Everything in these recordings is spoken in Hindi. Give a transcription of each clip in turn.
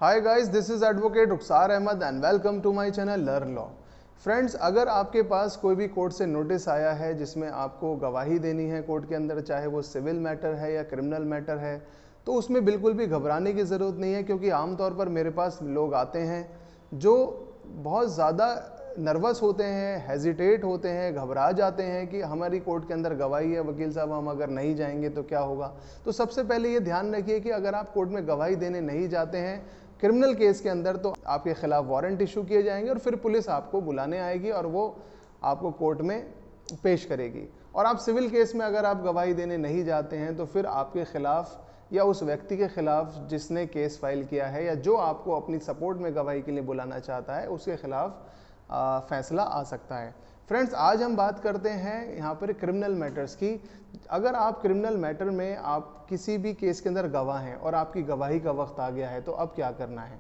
Hi guys, this is advocate Rukhsar Ahmed and welcome to my channel learn law. Friends, अगर आपके पास कोई भी कोर्ट से नोटिस आया है जिसमें आपको गवाही देनी है कोर्ट के अंदर, चाहे वो सिविल मैटर है या क्रिमिनल मैटर है, तो उसमें बिल्कुल भी घबराने की ज़रूरत नहीं है। क्योंकि आमतौर पर मेरे पास लोग आते हैं जो बहुत ज़्यादा नर्वस होते हैं, हेजिटेट होते हैं, घबरा जाते हैं कि हमारी कोर्ट के अंदर गवाही है, वकील साहब हम अगर नहीं जाएंगे तो क्या होगा। तो सबसे पहले ये ध्यान रखिए कि अगर आप कोर्ट में गवाही देने नहीं जाते हैं क्रिमिनल केस के अंदर, तो आपके खिलाफ वारंट इशू किए जाएंगे और फिर पुलिस आपको बुलाने आएगी और वो आपको कोर्ट में पेश करेगी। और आप सिविल केस में अगर आप गवाही देने नहीं जाते हैं तो फिर आपके खिलाफ या उस व्यक्ति के खिलाफ जिसने केस फाइल किया है या जो आपको अपनी सपोर्ट में गवाही के लिए बुलाना चाहता है, उसके खिलाफ फैसला आ सकता है। फ्रेंड्स, आज हम बात करते हैं यहाँ पर क्रिमिनल मैटर्स की। अगर आप क्रिमिनल मैटर में आप किसी भी केस के अंदर गवाह हैं और आपकी गवाही का वक्त आ गया है, तो अब क्या करना है।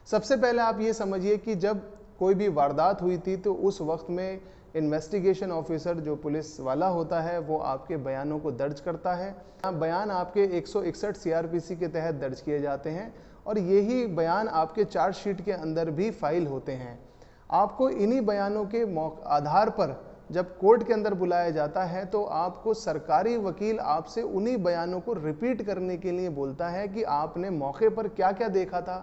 सबसे पहले आप ये समझिए कि जब कोई भी वारदात हुई थी तो उस वक्त में इन्वेस्टिगेशन ऑफिसर जो पुलिस वाला होता है वो आपके बयानों को दर्ज करता है। बयान आपके 161 सीआरपीसी के तहत दर्ज किए जाते हैं और यही बयान आपके चार्जशीट के अंदर भी फाइल होते हैं। आपको इन्हीं बयानों के आधार पर जब कोर्ट के अंदर बुलाया जाता है तो आपको सरकारी वकील आपसे उन्हीं बयानों को रिपीट करने के लिए बोलता है कि आपने मौके पर क्या क्या देखा था,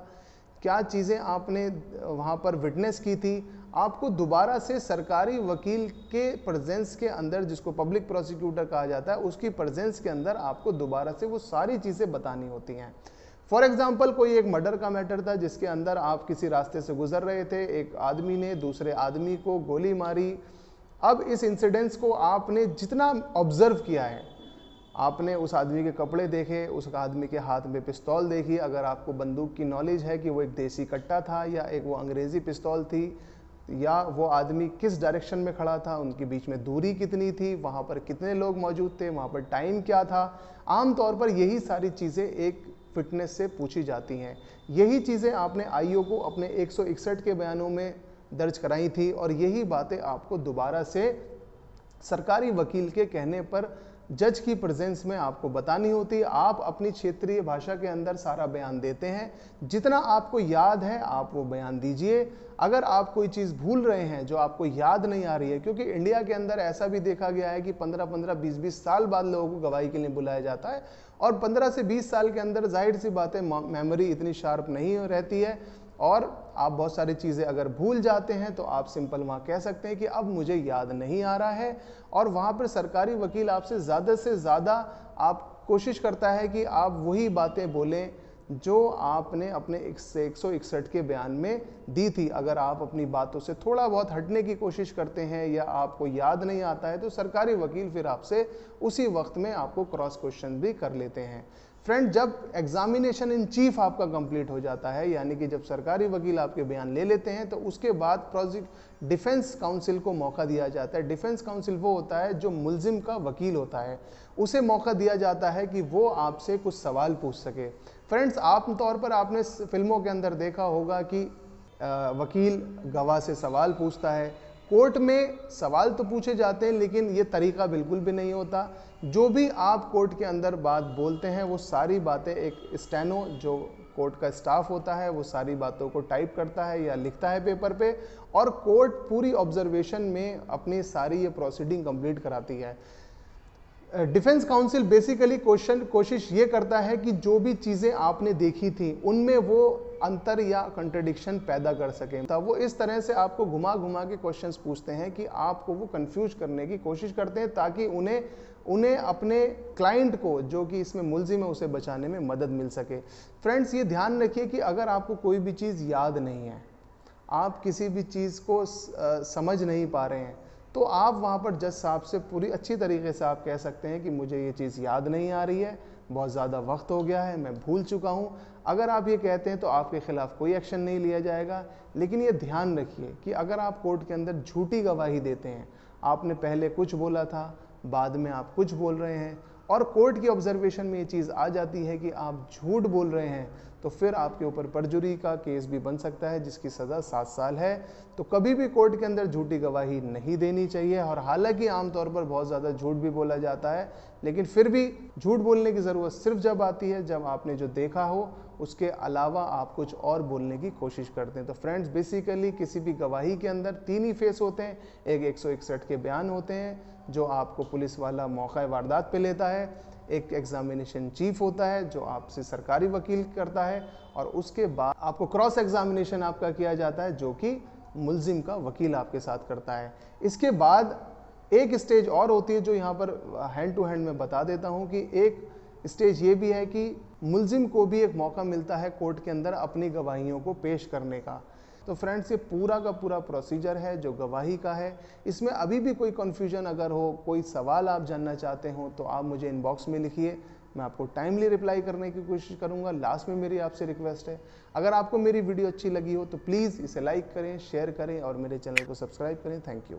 क्या चीज़ें आपने वहाँ पर विटनेस की थी। आपको दोबारा से सरकारी वकील के प्रेजेंस के अंदर, जिसको पब्लिक प्रोसिक्यूटर कहा जाता है, उसकी प्रेजेंस के अंदर आपको दोबारा से वो सारी चीज़ें बतानी होती हैं। फॉर एग्जाम्पल, कोई एक मर्डर का मैटर था जिसके अंदर आप किसी रास्ते से गुजर रहे थे, एक आदमी ने दूसरे आदमी को गोली मारी। अब इस इंसिडेंट्स को आपने जितना ऑब्जर्व किया है, आपने उस आदमी के कपड़े देखे, उस आदमी के हाथ में पिस्तौल देखी, अगर आपको बंदूक की नॉलेज है कि वो एक देसी कट्टा था या एक वो अंग्रेज़ी पिस्तौल थी, या वो आदमी किस डायरेक्शन में खड़ा था, उनके बीच में दूरी कितनी थी, वहाँ पर कितने लोग मौजूद थे, वहाँ पर टाइम क्या था। आमतौर पर यही सारी चीज़ें एक फिटनेस से पूछी जाती हैं। यही चीज़ें आपने आईओ को अपने 161 के बयानों में दर्ज कराई थी और यही बातें आपको दोबारा से सरकारी वकील के कहने पर जज की प्रेजेंस में आपको बतानी होती है। आप अपनी क्षेत्रीय भाषा के अंदर सारा बयान देते हैं, जितना आपको याद है आप वो बयान दीजिए। अगर आप कोई चीज़ भूल रहे हैं जो आपको याद नहीं आ रही है, क्योंकि इंडिया के अंदर ऐसा भी देखा गया है कि 15-15, 20-20 साल बाद लोगों को गवाही के लिए बुलाया जाता है और 15 से 20 साल के अंदर जाहिर सी बात है मेमोरी इतनी शार्प नहीं रहती है और आप बहुत सारी चीज़ें अगर भूल जाते हैं तो आप सिंपल वहाँ कह सकते हैं कि अब मुझे याद नहीं आ रहा है। और वहाँ पर सरकारी वकील आपसे ज़्यादा आप कोशिश करता है कि आप वही बातें बोलें जो आपने अपने 161 के बयान में दी थी। अगर आप अपनी बातों से थोड़ा बहुत हटने की कोशिश करते हैं या आपको याद नहीं आता है तो सरकारी वकील फिर आपसे उसी वक्त में आपको क्रॉस क्वेश्चन भी कर लेते हैं। फ्रेंड, जब एग्जामिनेशन इन चीफ आपका कंप्लीट हो जाता है, यानी कि जब सरकारी वकील आपके बयान ले लेते हैं, तो उसके बाद डिफेंस काउंसिल को मौका दिया जाता है। डिफेंस काउंसिल वो होता है जो मुल्जिम का वकील होता है, उसे मौका दिया जाता है कि वो आपसे कुछ सवाल पूछ सके। फ्रेंड्स, आमतौर पर आपने फिल्मों के अंदर देखा होगा कि वकील गवाह से सवाल पूछता है। कोर्ट में सवाल तो पूछे जाते हैं लेकिन ये तरीका बिल्कुल भी नहीं होता। जो भी आप कोर्ट के अंदर बात बोलते हैं वो सारी बातें एक स्टेनो, जो कोर्ट का स्टाफ होता है, वो सारी बातों को टाइप करता है या लिखता है पेपर पे और कोर्ट पूरी ऑब्जर्वेशन में अपनी सारी ये प्रोसीडिंग कंप्लीट कराती है। डिफेंस काउंसिल बेसिकली कोशिश ये करता है कि जो भी चीज़ें आपने देखी थी उनमें वो अंतर या कंट्रडिक्शन पैदा कर सकें। तब वो इस तरह से आपको घुमा घुमा के क्वेश्चंस पूछते हैं कि आपको वो कंफ्यूज करने की कोशिश करते हैं ताकि उन्हें अपने क्लाइंट को, जो कि इसमें मुल्जिम है, उसे बचाने में मदद मिल सके। फ्रेंड्स, ये ध्यान रखिए कि अगर आपको कोई भी चीज़ याद नहीं है, आप किसी भी चीज़ को समझ नहीं पा रहे हैं, तो आप वहाँ पर जज साहब से पूरी अच्छी तरीके से आप कह सकते हैं कि मुझे ये चीज़ याद नहीं आ रही है, बहुत ज़्यादा वक्त हो गया है, मैं भूल चुका हूँ। अगर आप ये कहते हैं तो आपके खिलाफ कोई एक्शन नहीं लिया जाएगा। लेकिन ये ध्यान रखिए कि अगर आप कोर्ट के अंदर झूठी गवाही देते हैं, आपने पहले कुछ बोला था, बाद में आप कुछ बोल रहे हैं और कोर्ट की ऑब्जर्वेशन में ये चीज़ आ जाती है कि आप झूठ बोल रहे हैं, तो फिर आपके ऊपर परजुरी का केस भी बन सकता है जिसकी सज़ा 7 साल है। तो कभी भी कोर्ट के अंदर झूठी गवाही नहीं देनी चाहिए। और हालांकि आमतौर पर बहुत ज़्यादा झूठ भी बोला जाता है, लेकिन फिर भी झूठ बोलने की ज़रूरत सिर्फ जब आती है जब आपने जो देखा हो उसके अलावा आप कुछ और बोलने की कोशिश करते हैं। तो फ्रेंड्स, बेसिकली किसी भी गवाही के अंदर 3 ही फेस होते हैं। एक 161 के बयान होते हैं जो आपको पुलिस वाला मौका वारदात पे लेता है, एक एग्जामिनेशन चीफ होता है जो आपसे सरकारी वकील करता है, और उसके बाद आपको क्रॉस एग्जामिनेशन आपका किया जाता है जो कि मुल्जिम का वकील आपके साथ करता है। इसके बाद एक स्टेज और होती है जो यहाँ पर हैंड टू हैंड मैं बता देता हूँ कि एक स्टेज ये भी है कि मुल्जिम को भी एक मौका मिलता है कोर्ट के अंदर अपनी गवाहियों को पेश करने का। तो फ्रेंड्स, ये पूरा का पूरा प्रोसीजर है जो गवाही का है। इसमें अभी भी कोई कन्फ्यूजन अगर हो, कोई सवाल आप जानना चाहते हो तो आप मुझे इनबॉक्स में लिखिए, मैं आपको टाइमली रिप्लाई करने की कोशिश करूंगा। लास्ट में मेरी आपसे रिक्वेस्ट है, अगर आपको मेरी वीडियो अच्छी लगी हो तो प्लीज़ इसे लाइक करें, शेयर करें और मेरे चैनल को सब्सक्राइब करें। Thank you.